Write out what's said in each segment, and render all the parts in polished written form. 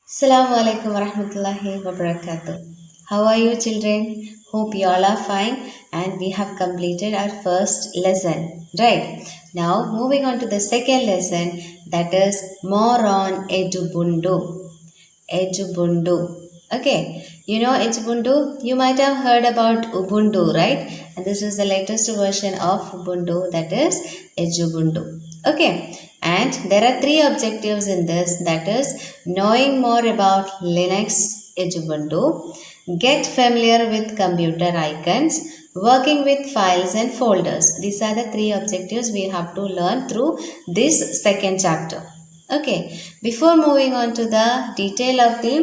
Assalamu alaikum warahmatullahi wabarakatuh. How are you children? Hope you all are fine and we have completed our first lesson. Right. Now moving on to the second lesson, that is more on Edubundu. Edubundu. Okay. You know Edubundu? You might have heard about Ubuntu, right? And this is the latest version of Ubuntu, that is Edubundu. Okay. And there are three objectives in this, that is knowing more about Linux Edubuntu, get familiar with computer icons, working with files and folders. These are the three objectives we have to learn through this second chapter. Okay, before moving on to the detail of the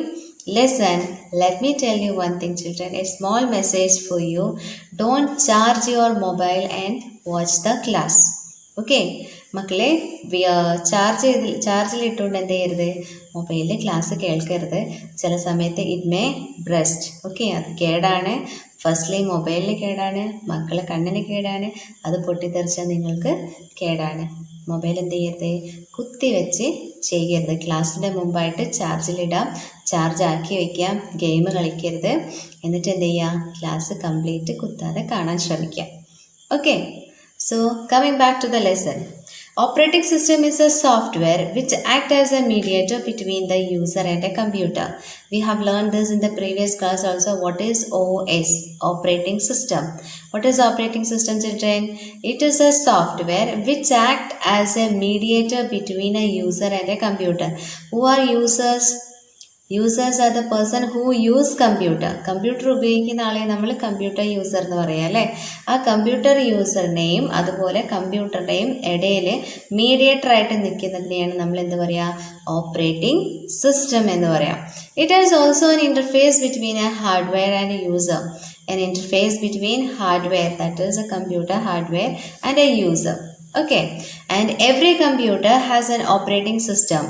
lesson, let me tell you one thing children, a small message for you. Don't charge your mobile and watch the class. Okay, മക്കളെ ചാർജിലിട്ടുകൊണ്ട് എന്ത് ചെയ്യരുത്, മൊബൈലിൽ class കേൾക്കരുത്. ചില സമയത്ത് it may breast. Okay, അത് കേടാണ്. Firstly മൊബൈലിന് കേടാണ്, മക്കളെ കണ്ണിന് കേടാണ്. അത് പൊട്ടിത്തെറിച്ചാൽ നിങ്ങൾക്ക് കേടാണ്. മൊബൈൽ എന്ത് ചെയ്യരുത്, കുത്തി വെച്ച് ചെയ്യരുത്. ക്ലാസ്സിൻ്റെ മുമ്പായിട്ട് ചാർജിലിടാം, ചാർജ് ആക്കി വയ്ക്കാം. ഗെയിം കളിക്കരുത്. എന്നിട്ട് എന്ത് ചെയ്യുക, ക്ലാസ് കംപ്ലീറ്റ് കുത്താതെ കാണാൻ ശ്രമിക്കാം. Okay, so coming back to the lesson. Operating system is a software which acts as a mediator between the user and a computer. We have learned this in the previous class also. What is OS? Operating system. What is operating system children? It is a software which acts as a mediator between a user and a computer. Who are users? Users are the person who use computer. Computer ഉപയോഗിക്കുന്ന ആളെ നമ്മൾ computer user എന്ന് പറയാം അല്ലേ. ആ computer യൂസറിനെയും അതുപോലെ കമ്പ്യൂട്ടറുടെയും ഇടയിൽ മീഡിയേറ്ററായിട്ട് നിൽക്കുന്നതിനെയാണ് നമ്മൾ എന്ത് പറയുക, ഓപ്പറേറ്റിംഗ് സിസ്റ്റം എന്ന് പറയാം. It is also an interface between a hardware and a user. An interface between hardware, that is a computer hardware, and a user. Okay, and every computer has an operating system.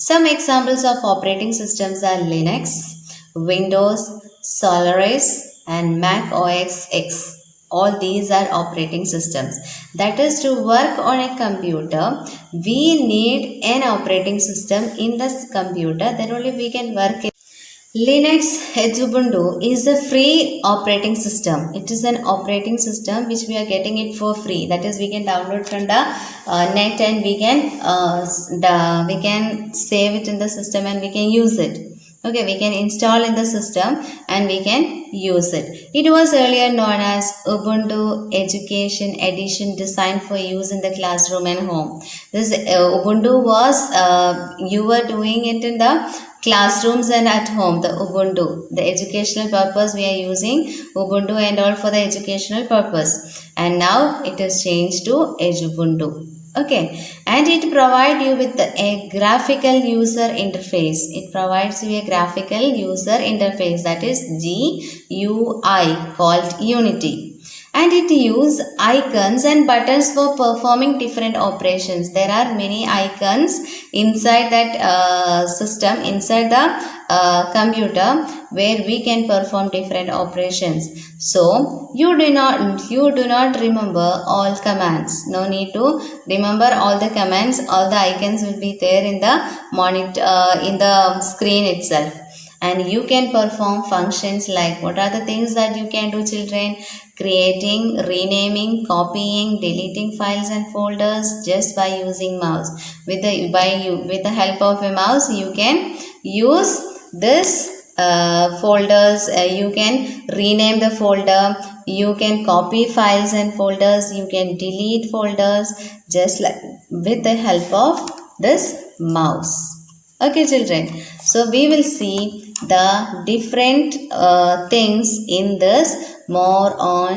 Some examples of operating systems are Linux, Windows, Solaris, and Mac OS X. All these are operating systems. That is, to work on a computer, we need an operating system in this computer. Then only we can work in Linux Edubundu is a free operating system. It is an operating system which we are getting it for free. That is, we can download from the net and we can save it in the system and we can use it. Okay, we can install in the system and we can use it. It was earlier known as Ubuntu Education Edition, designed for use in the classroom and home. This Ubuntu was, you were doing it in the classrooms and at home. The Ubuntu, the educational purpose, we are using Ubuntu and all for the educational purpose. And now it is changed to Edubundu. Okay, and it provides you with a graphical user interface. It provides you a graphical user interface, that is GUI, called Unity. And it uses icons and buttons for performing different operations. There are many icons inside that system, inside the computer, where we can perform different operations. So you do not remember all commands. No need to remember all the commands. All the icons will be there in the monitor, in the screen itself. And you can perform functions like, what are the things that you can do children? Creating, renaming, copying, deleting files and folders just by using mouse. With the help of a mouse, you can use this folders. You can rename the folder. You can copy files and folders. You can delete folders just like with the help of this mouse. Okay children, so we will see the different things in this more on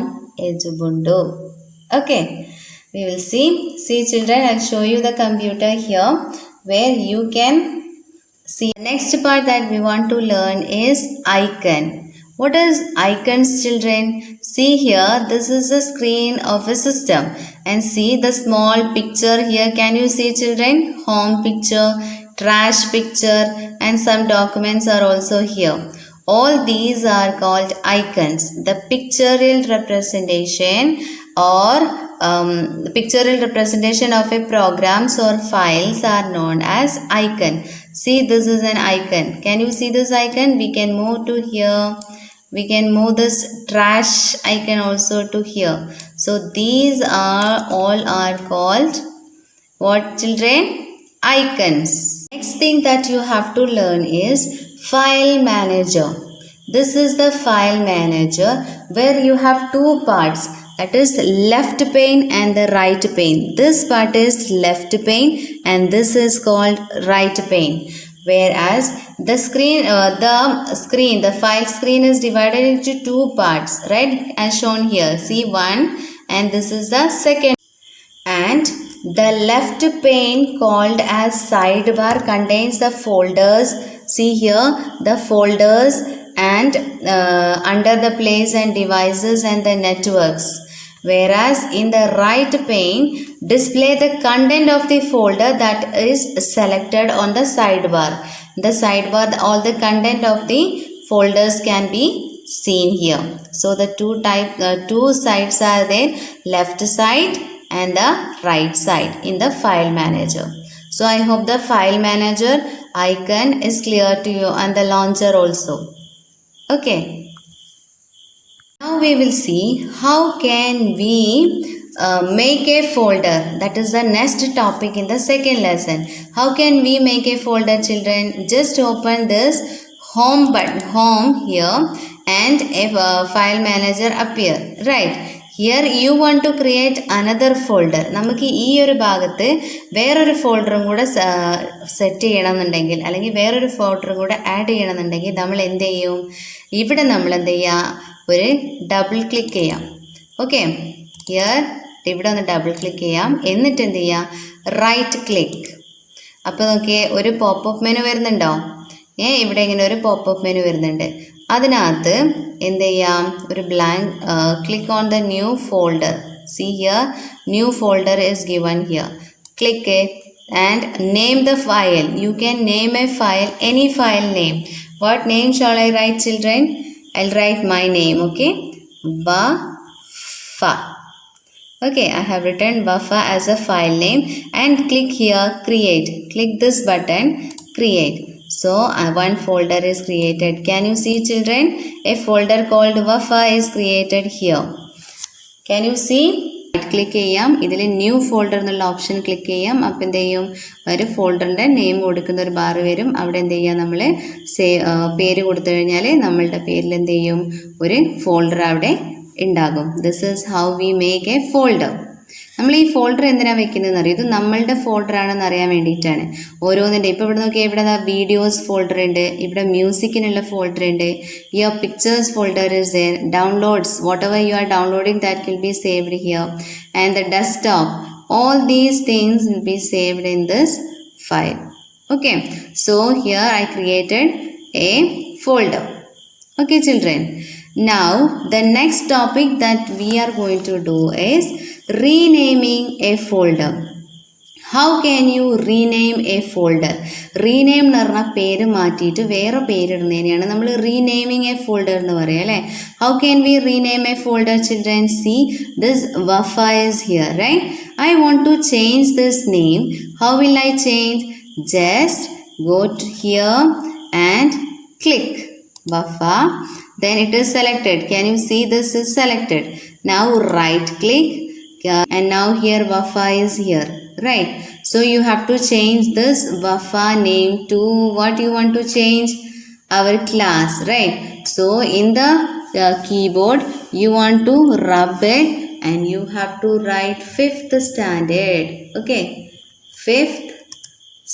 Edubundu. Okay, we will see children, I'll show you the computer here where you can see. Next part that we want to learn is icon. What is icons children? See here, this is the screen of a system, and see the small picture here. Can you see children? Home picture, trash picture, and some documents are also here. All these are called icons. The pictorial representation or the pictorial representation of a programs or files are known as icon. See, this is an icon. Can you see this icon? We can move to here. We can move this trash icon also to here. So these are all are called what, children? Icons. Next thing that you have to learn is file manager. This is the file manager where you have two parts, that is left pane and the right pane. This part is left pane and this is called right pane. Whereas the file screen is divided into two parts, right? As shown here. See, one, and this is the second. And the left pane called as sidebar contains the folders. See here, the folders and under the place and devices and the networks. Whereas in the right pane, display the content of the folder that is selected on the sidebar. The sidebar, all the content of the folders can be seen here. So the two sides are there, left side and the right side in the file manager. So I hope the file manager icon is clear to you, and the launcher also. Okay. Now we will see how can we make a folder. That is the next topic in the second lesson. How can we make a folder, children? Just open this home button, home here, and a file manager appear. Right. Here you want to create another folder. നമുക്ക് ഈ ഒരു ഭാഗത്ത് വേറൊരു ഫോൾഡറും കൂടെ set ചെയ്യണമെന്നുണ്ടെങ്കിൽ, അല്ലെങ്കിൽ വേറൊരു ഫോൾഡറും കൂടെ ആഡ് ചെയ്യണമെന്നുണ്ടെങ്കിൽ നമ്മൾ എന്ത് ചെയ്യും? ഇവിടെ നമ്മൾ എന്ത് ചെയ്യുക? ഒരു ഡബിൾ ക്ലിക്ക് ചെയ്യാം. ഓക്കെ, ഹിയർ ഇവിടെ ഒന്ന് ഡബിൾ ക്ലിക്ക് ചെയ്യാം. എന്നിട്ട് എന്ത് ചെയ്യാം? Right click. അപ്പോൾ നോക്കിയേ, ഒരു പോപ്പപ്പ് മെനു വരുന്നുണ്ടോ? ഇവിടെ ഇങ്ങനെ ഒരു പോപ്പപ്പ് മെനു വരുന്നുണ്ട്. അതിനകത്ത് എന്ത് ചെയ്യാം? ഒരു blank click on the new folder. C here, new folder is given here. Click it and name the file. You can name a file, any file name. What name shall I write, children? I'll write my name. Okay, Wafa. Okay, I have written Wafa as a file name, and click here, create. Click this button, create. So one folder is created. Can you see, children? A folder called Wafa is created here. Can you see? Right click ചെയ്യാം. ഇതിൽ new folder എന്നുള്ള option click ചെയ്യാം. അപ്പം എന്ത് ചെയ്യും? ഒരു ഫോൾഡറിൻ്റെ name കൊടുക്കുന്ന ഒരു ബാർ വരും. അവിടെ എന്ത് ചെയ്യുക? നമ്മൾ പേര് കൊടുത്തു കഴിഞ്ഞാൽ നമ്മളുടെ പേരിൽ എന്ത് ചെയ്യും? ഒരു ഫോൾഡർ അവിടെ ഉണ്ടാകും. This is how we make a folder. നമ്മൾ ഈ ഫോൾഡർ എന്തിനാണ് വെക്കുന്നതെന്ന് അറിയാം. ഇത് നമ്മളുടെ ഫോൾഡർ ആണെന്ന് അറിയാൻ വേണ്ടിയിട്ടാണ്. ഓരോന്നിൻ്റെ ഇപ്പോൾ ഇവിടെ നോക്കിയാൽ ഇവിടെ വീഡിയോസ് ഫോൾഡർ ഉണ്ട്, ഇവിടെ മ്യൂസിക്കിനുള്ള ഫോൾഡർ ഉണ്ട്, here pictures folder is there, downloads, whatever you are downloading that will be saved here, and the desktop. All these things will be saved in this file. Okay, so here I created a folder. Okay, children. Now the next topic that we are going to do is renaming a folder. How can you rename a folder? Rename എന്ന് പറഞ്ഞാൽ പേര് മാറ്റിയിട്ട് വേറെ പേരിടുന്നതിനെയാണ് നമ്മൾ renaming a folder എന്ന് പറയുക, അല്ലേ? How can we rename a folder, children? See, this Wafa is here, right? I want to change this name. How will I change? Just go to here and click Wafa. Then it is selected. Can you see this is selected? Now right click and now here Wafa is here, right? So you have to change this Wafa name to what you want to change? Our class, right? So in the keyboard you want to rub it and you have to write 5th standard. Okay, 5th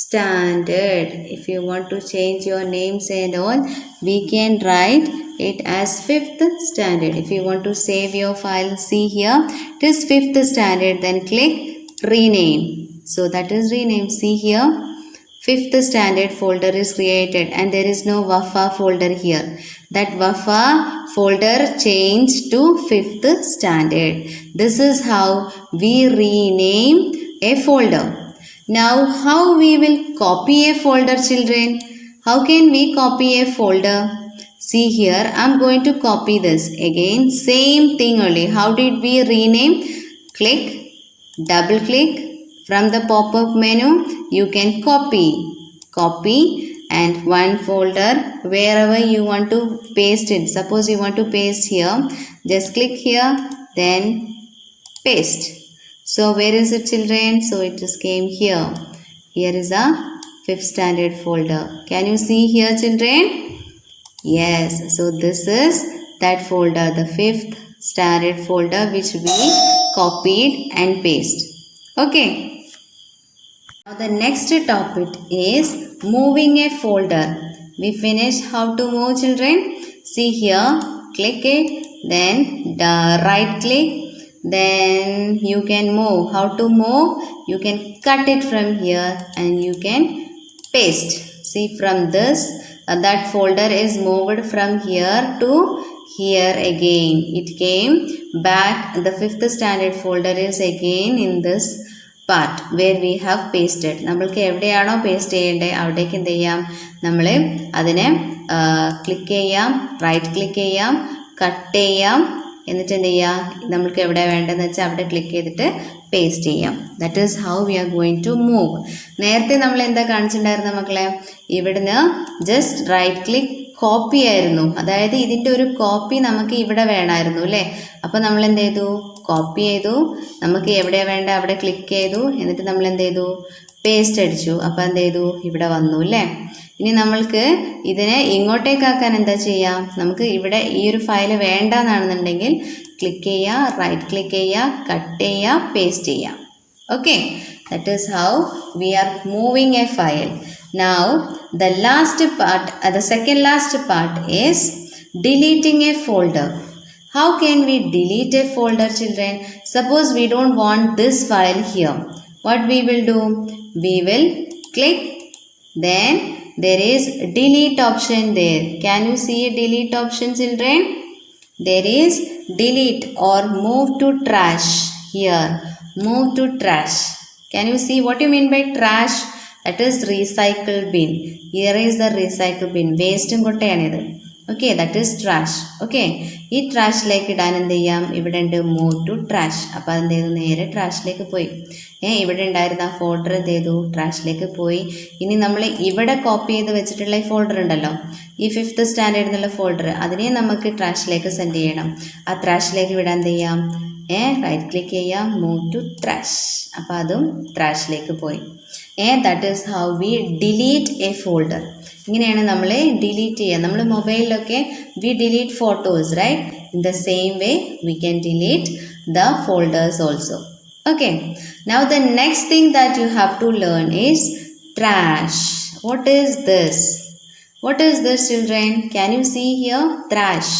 standard. If you want to change your names and all, we can write it as 5th standard. If you want to save your file, see here, it is 5th standard, then click rename. So that is rename. See here, 5th standard folder is created and there is no Wafa folder here. That Wafa folder changed to 5th standard. This is how we rename a folder. Now how we will copy a folder, children? How can we copy a folder? See here, I am going to copy this. Again, same thing only. How did we rename? Click, double click. From the pop-up menu, you can copy. copy, and one folder wherever you want to paste it. Suppose you want to paste here, just click here, then paste. So where is it, children? So it just came here. Here is a 5th standard folder. Can you see here, children? Yes, so this is that folder, the 5th standard folder which we copied and paste. Okay. Now the next topic is moving a folder. We finished how to move, children. See here, click it, then right click, then you can move. How to move? You can cut it from here and you can paste. See, from this, that folder is moved from here to here again. It came back. The 5th standard folder is again in this part where we have pasted. നമ്മൾക്ക് എവിടെയാണോ paste ചെയ്യേണ്ടത് അവിടേക്ക് എന്ത് ചെയ്യാം, നമ്മൾ അതിനെ click ചെയ്യാം, right click ചെയ്യാം, കട്ട് ചെയ്യാം, എന്നിട്ട് എന്ത് ചെയ്യാം, നമ്മൾക്ക് എവിടെ വേണ്ടതെന്ന് വെച്ചാൽ അവിടെ ക്ലിക്ക് ചെയ്തിട്ട് പേസ്റ്റ് ചെയ്യാം. That is how we are going to move. നേരത്തെ നമ്മൾ എന്താ കാണിച്ചിട്ടുണ്ടായിരുന്ന മക്കളെ, ഇവിടുന്ന് ജസ്റ്റ് റൈറ്റ് ക്ലിക്ക് കോപ്പി ആയിരുന്നു. അതായത് ഇതിൻ്റെ ഒരു കോപ്പി നമുക്ക് ഇവിടെ വേണമായിരുന്നു അല്ലേ. അപ്പോൾ നമ്മൾ എന്ത് ചെയ്തു, കോപ്പി ചെയ്തു, നമുക്ക് എവിടെ വേണ്ട അവിടെ ക്ലിക്ക് ചെയ്തു, എന്നിട്ട് നമ്മൾ എന്ത് ചെയ്തു, പേസ്റ്റ് അടിച്ചു. അപ്പോൾ എന്ത് ചെയ്തു, ഇവിടെ വന്നു അല്ലേ. ഇനി നമ്മൾക്ക് ഇതിനെ ഇങ്ങോട്ടേക്കാക്കാൻ എന്താ ചെയ്യാം, നമുക്ക് ഇവിടെ ഈ ഒരു ഫയൽ വേണ്ടെന്നാണെന്നുണ്ടെങ്കിൽ ക്ലിക്ക് ചെയ്യുക, റൈറ്റ് ക്ലിക്ക് ചെയ്യുക, കട്ട് ചെയ്യുക, പേസ്റ്റ് ചെയ്യാം. Okay, that is how we are moving A file. Now the last part, the second last part is deleting a folder. How can we delete a folder, children? Suppose we don't want this file here. What we will do? We will click, then there is delete option there. Can you see a delete option, children? There is delete or move to trash here. Move to trash. Can you see what you mean by trash? That is recycle bin. Here is the recycle bin. Waste കൊട്ടയാണിത്. Okay, that is trash. Okay, ഈ ട്രാഷിലേക്ക് ഇടാൻ എന്ത് ചെയ്യാം, ഇവിടെ ഉണ്ട് move to trash. അപ്പോൾ അതെന്ത് ചെയ്തു, നേരെ ട്രാഷിലേക്ക് പോയി. ഇവിടെ ഉണ്ടായിരുന്ന ആ ഫോൾഡർ എന്ത് ചെയ്തു, ട്രാഷിലേക്ക് പോയി. ഇനി നമ്മൾ ഇവിടെ കോപ്പി ചെയ്ത് വെച്ചിട്ടുള്ള ഈ ഫോൾഡർ ഉണ്ടല്ലോ, ഈ 5th സ്റ്റാൻഡേർഡ് എന്നുള്ള ഫോൾഡർ, അതിനെ നമുക്ക് ട്രാഷിലേക്ക് സെൻഡ് ചെയ്യണം. ആ ട്രാഷിലേക്ക് വിടാൻ എന്ത് ചെയ്യാം, റൈറ്റ് ക്ലിക്ക് ചെയ്യാം, മൂവ് ടു ട്രാഷ്. അപ്പോൾ അതും ട്രാഷിലേക്ക് പോയി. That is how we delete a folder. ഇങ്ങനെയാണ് നമ്മൾ ഡിലീറ്റ് ചെയ്യുക. നമ്മൾ മൊബൈലിലൊക്കെ we delete photos, right? In the same way we can delete the folders also. Okay, now the next thing that you have to learn is trash. What is this? What is this, children? Can you see here? Trash.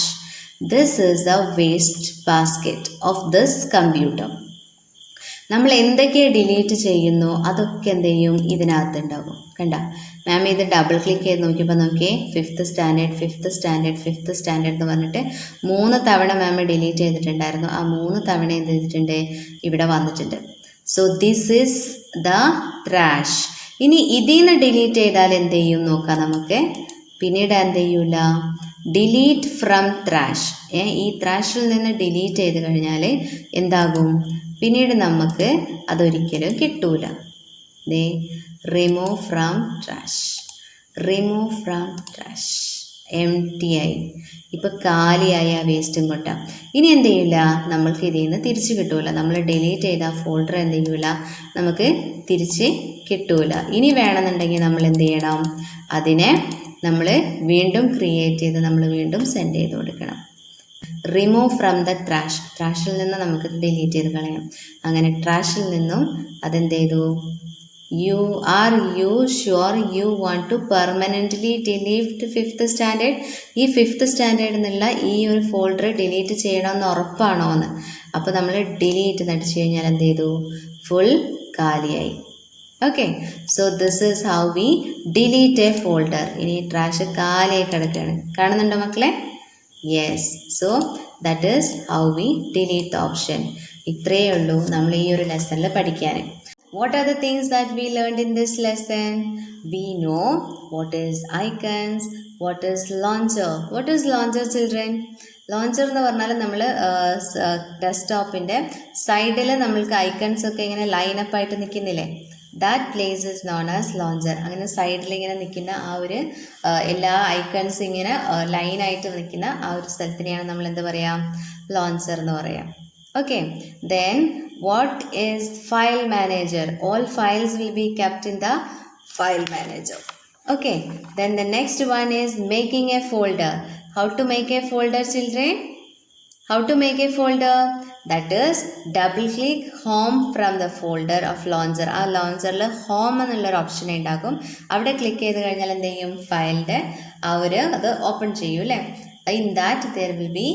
This is the waste basket of this computer. നമ്മൾ എന്തൊക്കെ delete ചെയ്യുന്നു അതൊക്കെ എന്ത് ചെയ്യും, ഇതിനകത്തുണ്ടാകും. കണ്ട മാം, ഇത് double click ചെയ്ത് നോക്കിയപ്പോൾ നോക്കിയേ, 5th standard 5th standard 5th standard എന്ന് പറഞ്ഞിട്ട് 3 തവണ മാം ഡിലീറ്റ് ചെയ്തിട്ടുണ്ടായിരുന്നു. ആ 3 തവണ എന്ത് ചെയ്തിട്ടുണ്ട്, ഇവിടെ വന്നിട്ടുണ്ട്. So this is the trash. ഇനി ഇതിൽ നിന്ന് ഡിലീറ്റ് ചെയ്താൽ എന്ത് ചെയ്യും നോക്കാം നമുക്ക്. പിന്നീട് എന്ത് ചെയ്യൂല, ഡിലീറ്റ് ഫ്രം ട്രാഷ്. ഈ ട്രാഷിൽ നിന്ന് ഡിലീറ്റ് ചെയ്ത് കഴിഞ്ഞാൽ എന്താകും, പിന്നീട് നമുക്ക് അതൊരിക്കലും കിട്ടൂല. ദേ remove from trash, remove from trash, empty ആയി. ഇപ്പോൾ കാലിയായി ആ വേസ്റ്റും കൊട്ട. ഇനി എന്ത് ചെയ്യില്ല, നമ്മൾക്ക് ഇതിൽ നിന്ന് തിരിച്ച് കിട്ടൂല. നമ്മൾ ഡിലീറ്റ് ചെയ്ത ആ ഫോൾഡർ എന്ത് ചെയ്യൂല, നമുക്ക് തിരിച്ച് കിട്ടൂല. ഇനി വേണമെന്നുണ്ടെങ്കിൽ നമ്മൾ എന്ത് ചെയ്യണം, അതിനെ നമ്മൾ വീണ്ടും ക്രിയേറ്റ് ചെയ്ത് നമ്മൾ വീണ്ടും സെൻഡ് ചെയ്ത് കൊടുക്കണം. റിമൂവ് ഫ്രം ദ ട്രാഷ്, ട്രാഷിൽ നിന്ന് നമുക്ക് ഡിലീറ്റ് ചെയ്ത് കളയാം. അങ്ങനെ ട്രാഷിൽ നിന്നും അതെന്ത് ചെയ്തു, are you sure you want to permanently delete 5th standard? ഈ 5th സ്റ്റാൻഡേർഡിൽ നിന്നുള്ള ഈ ഒരു ഫോൾഡർ ഡിലീറ്റ് ചെയ്യണമെന്ന് ഉറപ്പാണോ എന്ന്. അപ്പോൾ നമ്മൾ ഡിലീറ്റ് നടിച്ചു കഴിഞ്ഞാൽ എന്ത് ചെയ്തു, ഫുൾ കാലിയായി. Okay, so this is how we delete a folder. ഇനി ട്രാഷ് കാലിയായി കിടക്കുകയാണ്, കാണുന്നുണ്ടോ മക്കളെ? Yes, so that is how we delete the option. ഇത്രയേ ഉള്ളൂ നമ്മൾ ഈ ഒരു ലെസണിൽ പഠിക്കാൻ. What are the things that we learned in this lesson? We know what is icons, what is launcher. What is launcher, children? Launcher എന്ന് പറഞ്ഞാൽ നമ്മൾ ഡെസ്ക്ടോപ്പിൻ്റെ സൈഡിൽ നമ്മൾക്ക് ഐക്കൺസ് ഒക്കെ ഇങ്ങനെ ലൈനപ്പ് ആയിട്ട് നിൽക്കുന്നില്ലേ, that place is known as launcher. അങ്ങനെ സൈഡിൽ ഇങ്ങനെ നിൽക്കുന്ന ആ ഒരു എല്ലാ ഐക്കൺസ് ഇങ്ങനെ ലൈനായിട്ട് നിൽക്കുന്ന ആ ഒരു സ്ഥലത്തിനെയാണ് നമ്മൾ എന്ത് പറയാം, ലോഞ്ചർ എന്ന് പറയാം. Okay, then what is file manager? All files will be kept in the file manager. Okay, then the next one is making a folder. How to make a folder, children? How to make a folder? That is, double click home from the folder of launcher. ആ launcherൽ home എന്നുള്ളൊരു option ഉണ്ടാകും. അവിടെ click ചെയ്ത് കഴിഞ്ഞാൽ എന്ത് ചെയ്യും, ഫയലിൻ്റെ ആ ഒരു അത് ഓപ്പൺ ചെയ്യും അല്ലേ. In that there will be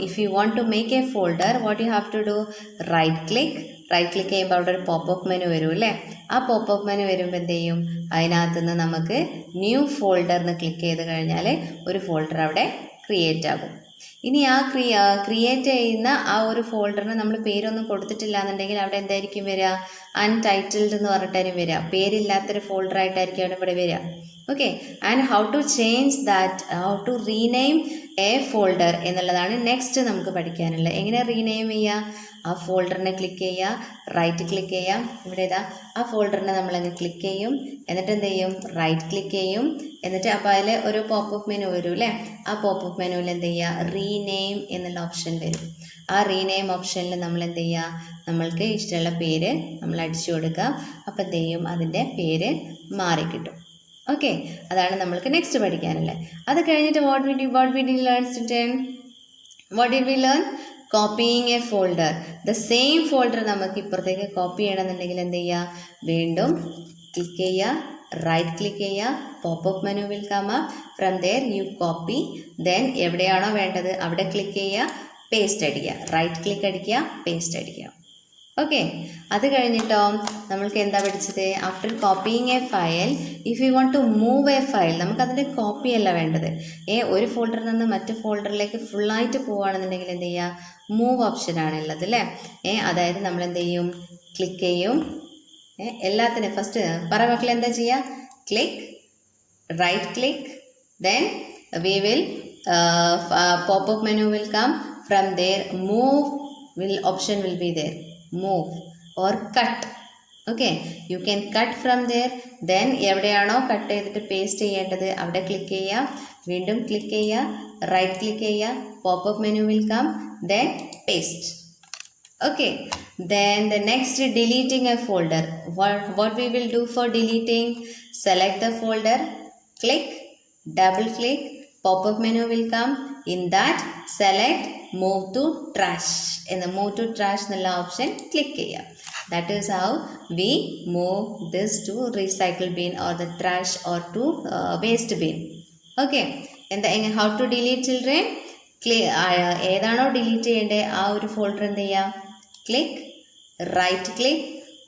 if you want to make a folder, what you have to do, right click ചെയ്യുമ്പോൾ അവിടെ ഒരു പോപ്പപ്പ് മെനു വരും അല്ലേ. ആ പോപ്പപ്പ് മെനു വരുമ്പോൾ എന്ത് ചെയ്യും, അതിനകത്ത് നിന്ന് നമുക്ക് ന്യൂ ഫോൾഡർ എന്ന് ക്ലിക്ക് ചെയ്ത് കഴിഞ്ഞാൽ ഒരു ഫോൾഡർ അവിടെ ക്രിയേറ്റ് ആകും. ഇനി ആ ക്രിയേറ്റ് ചെയ്യുന്ന ആ ഒരു ഫോൾഡറിന് നമ്മൾ പേരൊന്നും കൊടുത്തിട്ടില്ല എന്നുണ്ടെങ്കിൽ അവിടെ എന്തായിരിക്കും വരിക, അൺടൈറ്റിൽഡ് എന്ന് പറഞ്ഞിട്ടായിരിക്കും വരിക, പേരില്ലാത്തൊരു ഫോൾഡറായിട്ടായിരിക്കും അവിടെ ഇവിടെ വരിക. Okay, and how to change that, how to rename a folder എന്നുള്ളതാണ് നെക്സ്റ്റ് നമുക്ക് പഠിക്കാനുള്ളത്. എങ്ങനെ റീനെയിം ചെയ്യുക, ആ ഫോൾഡറിനെ ക്ലിക്ക് ചെയ്യുക, റൈറ്റ് ക്ലിക്ക് ചെയ്യാം, ഇവിടെ ഇതാ ആ ഫോൾഡറിനെ നമ്മളങ്ങ് ക്ലിക്ക് ചെയ്യും, എന്നിട്ട് എന്ത് ചെയ്യും, റൈറ്റ് ക്ലിക്ക് ചെയ്യും, എന്നിട്ട് അപ്പോൾ അതിൽ ഒരു പോപ്പപ്പ് മെനു വരും അല്ലേ. ആ പോപ്പപ്പ് മെനുവിൽ എന്ത് ചെയ്യുക, റീനെയിം എന്നുള്ള ഓപ്ഷൻ വരും. ആ റീനെയിം ഓപ്ഷനിൽ നമ്മൾ എന്ത് ചെയ്യുക, നമ്മൾക്ക് ഇഷ്ടമുള്ള പേര് നമ്മൾ അടിച്ചു കൊടുക്കുക. അപ്പോൾ എന്ത് ചെയ്യും, അതിൻ്റെ പേര് മാറിക്കിട്ടും. ഓക്കെ, അതാണ് നമ്മൾക്ക് നെക്സ്റ്റ് പഠിക്കാനുള്ളത്. അത് കഴിഞ്ഞിട്ട് what we did learn student, what did we learn? Copying a folder. The same folder നമുക്ക് ഇപ്പുറത്തേക്ക് കോപ്പി ചെയ്യണമെന്നുണ്ടെങ്കിൽ എന്ത് ചെയ്യുക, വീണ്ടും ക്ലിക്ക് ചെയ്യുക, റൈറ്റ് ക്ലിക്ക് ചെയ്യുക, popup menu will come up, from there you copy, then എവിടെയാണോ വേണ്ടത് അവിടെ ക്ലിക്ക് ചെയ്യുക, പേസ്റ്റ് അടിക്കുക, റൈറ്റ് ക്ലിക്ക് അടിക്കുക, പേസ്റ്റ് അടിക്കുക. ഓക്കെ, അത് കഴിഞ്ഞിട്ടോ നമ്മൾക്ക് എന്താ പഠിച്ചത്, after copying a file, if you want to move a file, നമുക്കതിൻ്റെ കോപ്പി അല്ല വേണ്ടത്, ഒരു ഫോൾഡറിൽ നിന്ന് മറ്റു ഫോൾഡറിലേക്ക് ഫുള്ളായിട്ട് പോവുകയാണെന്നുണ്ടെങ്കിൽ എന്ത് ചെയ്യുക, മൂവ് ഓപ്ഷനാണ് ഉള്ളത് അല്ലേ. അതായത് നമ്മൾ എന്ത് ചെയ്യും, ക്ലിക്ക് ചെയ്യും, എല്ലാത്തിനും ഫസ്റ്റ് പറ മക്കൾ എന്താ ചെയ്യുക, click, right click, then we will popup menu will come, from there move option will be there, move or cut. Okay, you can cut from there, then എവിടെയാണോ കട്ട് ചെയ്തിട്ട് പേസ്റ്റ് ചെയ്യേണ്ടത് അവിടെ ക്ലിക്ക് ചെയ്യുക, വീണ്ടും ക്ലിക്ക് ചെയ്യുക, right click ചെയ്യുക, popup menu will come, then paste. Okay, then the next, deleting a folder. What we will do for deleting, select the folder, click, double click, pop-up menu will come, in that select move to trash, in the move to trash എന്നുള്ള option click ചെയ്യുക. That is how we move this to recycle bin or the trash or to waste bin. Okay, how to delete children? ഏതാണോ delete ചെയ്യേണ്ടത് ആ ഒരു folder എന്ത് ചെയ്യാം, click, right click,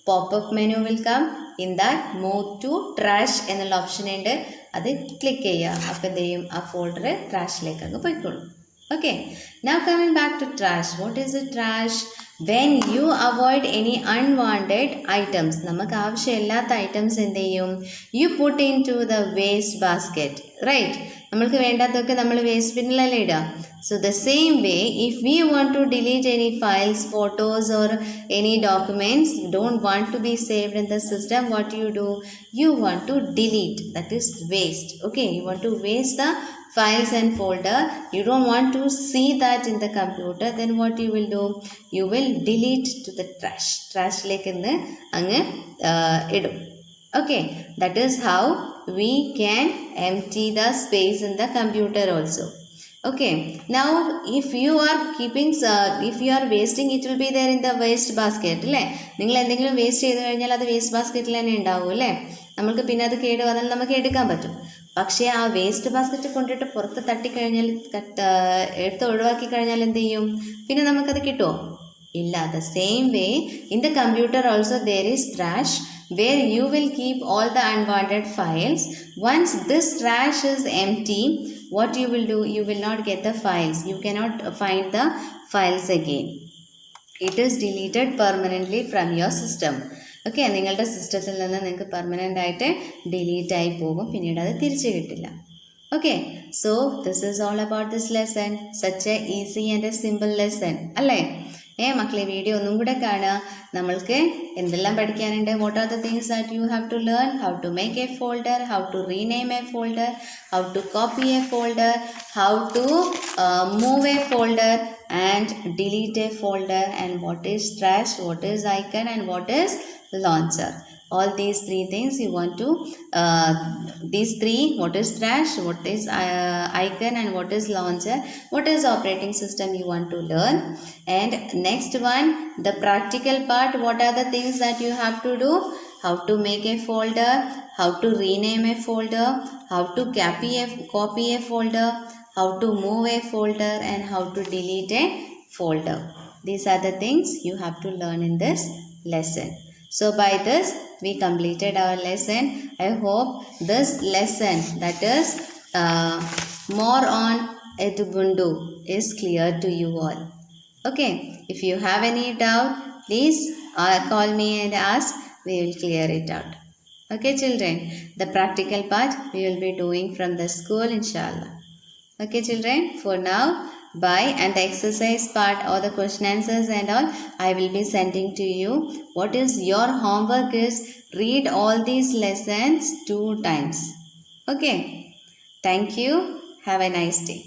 popup menu will come, in that move to trash എന്നുള്ള option ഉണ്ട്, അത് click ചെയ്യുക. അപ്പോൾ എന്ത് ചെയ്യും, ആ ഫോൾഡർ ട്രാഷിലേക്ക് അങ്ങ് പോയിക്കോളും. Okay, now coming back to trash. What is the trash? When you avoid any unwanted items, നമുക്ക് ആവശ്യമില്ലാത്ത ഐറ്റംസ് എന്ത് ചെയ്യും, you put into the waste basket, right? നമ്മൾക്ക് വേണ്ടാത്തൊക്കെ നമ്മൾ വേസ്റ്റ് ബിന്നിലല്ലേ ഇടുക. So the same way, if we want to delete any files, photos or any documents don't want to be saved in the system, what do? You want to delete, that is waste. Okay, you want to waste the files and folder, you don't want to see that in the computer, then what you will do, you will delete to the trash like in the ange idum. Okay, that is how we can empty the space in the computer also. Okay, now if you are keeping if you are wasting, it will be there in the waste basket അല്ലേ. നിങ്ങൾ എന്തെങ്കിലും waste ചെയ്ത് കഴിഞ്ഞാൽ അത് waste ബാസ്ക്കറ്റിൽ തന്നെ ഉണ്ടാവും അല്ലേ. നമുക്ക് പിന്നെ അത് കേട് വന്നാൽ നമുക്ക് എടുക്കാൻ പറ്റും. പക്ഷേ ആ വേസ്റ്റ് ബാസ്ക്കറ്റ് കൊണ്ടിട്ട് പുറത്ത് തട്ടിക്കഴിഞ്ഞാൽ എടുത്ത് ഒഴിവാക്കി കഴിഞ്ഞാൽ എന്ത് ചെയ്യും, പിന്നെ നമുക്കത് കിട്ടുമോ, ഇല്ല. The same way in the computer also there is trash where you will keep all the unwanted files. Once this trash is empty, what you will do, you will not get the files, you cannot find the files again. It is deleted permanently from your system. Okay, നിങ്ങളുടെ സിസ്റ്റത്തിൽ നിന്ന് നിങ്ങൾക്ക് permanent ആയിട്ട് delete ആയി പോകും, പിന്നീട് അത് തിരിച്ചു കിട്ടില്ല. Okay, so this is all about this lesson, such a easy and a simple lesson അല്ലേ. മക്കളെ വീഡിയോ ഒന്നും കൂടെ കാണുക. നമ്മൾക്ക് എന്തെല്ലാം പഠിക്കാനുണ്ട്? What are the things that you have to learn? How to make a folder, how to rename a folder, how to copy a folder, how to move a folder and delete a folder, and what is trash, what is icon, and what is launcher. All these three things you want to these three, what is trash, what is icon, and what is launcher, what is operating system, you want to learn. And next one, the practical part, what are the things that you have to do? How to make a folder, how to rename a folder, how to copy a folder, how to move a folder, and how to delete a folder. These are the things you have to learn in this lesson. So by this we completed our lesson. I hope this lesson, that is more on Edubundu, is clear to you all. Okay, if you have any doubt, please call me and ask. We will clear it out. Okay children, the practical part we will be doing from the school, inshallah. Okay children, for now, bye. And the exercise part or the question answers and all, I will be sending to you. What is your homework is, read all these lessons 2 times. Okay, thank you. Have a nice day.